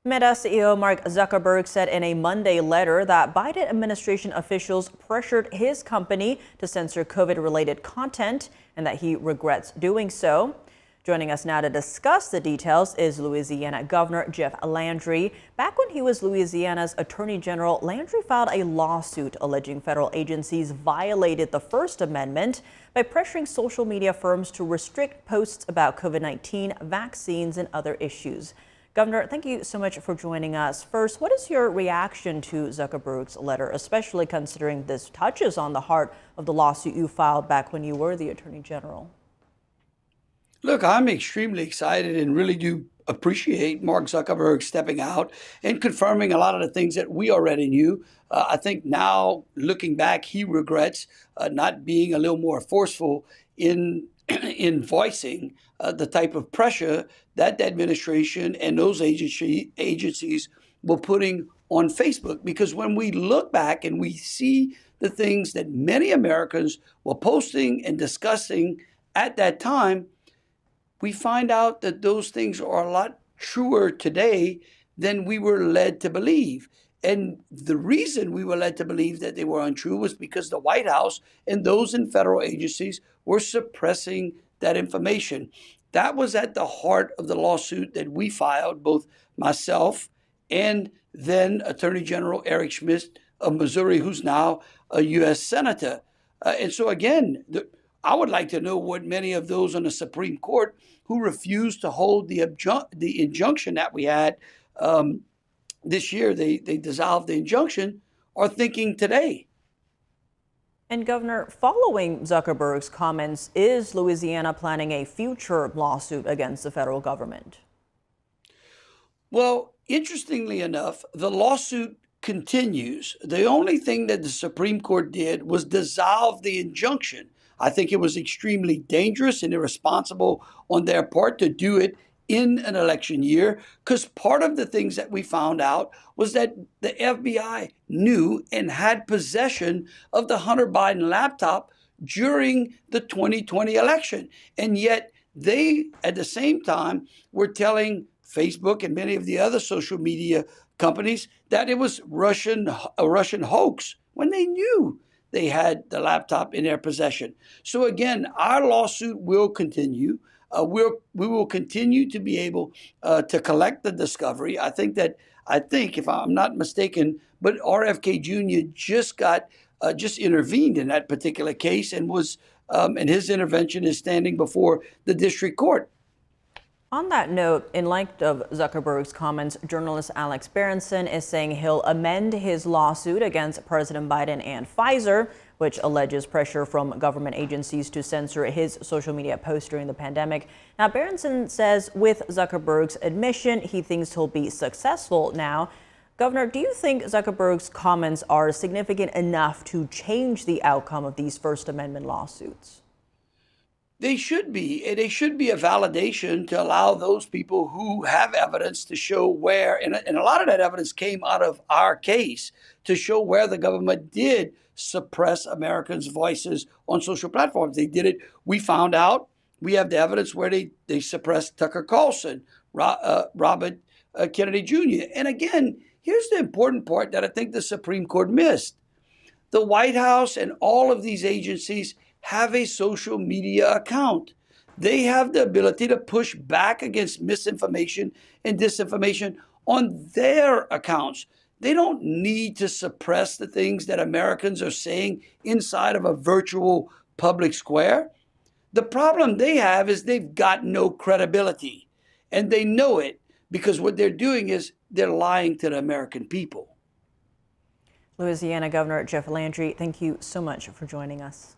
Meta CEO Mark Zuckerberg said in a Monday letter that Biden administration officials pressured his company to censor COVID-related content and that he regrets doing so. Joining us now to discuss the details is Louisiana Governor Jeff Landry. Back when he was Louisiana's Attorney General, Landry filed a lawsuit alleging federal agencies violated the First Amendment by pressuring social media firms to restrict posts about COVID-19, vaccines, and other issues. Governor, thank you so much for joining us. First, what is your reaction to Zuckerberg's letter, especially considering this touches on the heart of the lawsuit you filed back when you were the Attorney General? Look, I'm extremely excited and really do appreciate Mark Zuckerberg stepping out and confirming a lot of the things that we already knew. I think now, looking back, he regrets not being a little more forceful in voicing the type of pressure that the administration and those agencies were putting on Facebook. Because when we look back and we see the things that many Americans were posting and discussing at that time, we find out that those things are a lot truer today than we were led to believe. And the reason we were led to believe that they were untrue was because the White House and those in federal agencies were suppressing that information. That was at the heart of the lawsuit that we filed, both myself and then Attorney General Eric Schmidt of Missouri, who's now a U.S. Senator. And so again, I would like to know what many of those on the Supreme Court who refused to hold the injunction that we had this year, they dissolved the injunction, are thinking today. And Governor, following Zuckerberg's comments, is Louisiana planning a future lawsuit against the federal government? Well, interestingly enough, the lawsuit continues. The only thing that the Supreme Court did was dissolve the injunction. I think it was extremely dangerous and irresponsible on their part to do it in an election year, because part of the things that we found out was that the FBI knew and had possession of the Hunter Biden laptop during the 2020 election. And yet they, at the same time, were telling Facebook and many of the other social media companies that it was a Russian hoax when they knew they had the laptop in their possession. So again, our lawsuit will continue. We will continue to be able to collect the discovery. I think, if I'm not mistaken, but RFK Jr. just intervened in that particular case and was and his intervention is standing before the district court. On that note, in light of Zuckerberg's comments, journalist Alex Berenson is saying he'll amend his lawsuit against President Biden and Pfizer, which alleges pressure from government agencies to censor his social media posts during the pandemic. Now, Berenson says with Zuckerberg's admission, he thinks he'll be successful now. Governor, do you think Zuckerberg's comments are significant enough to change the outcome of these First Amendment lawsuits? They should be. They should be a validation to allow those people who have evidence to show where, and a lot of that evidence came out of our case, to show where the government did suppress Americans' voices on social platforms. They did it. We found out. We have the evidence where they suppressed Tucker Carlson, Robert Kennedy Jr. And again, here's the important part that I think the Supreme Court missed. The White House and all of these agencies have a social media account. They have the ability to push back against misinformation and disinformation on their accounts. They don't need to suppress the things that Americans are saying inside of a virtual public square. The problem they have is they've got no credibility, and they know it because what they're doing is they're lying to the American people. Louisiana Governor Jeff Landry, thank you so much for joining us.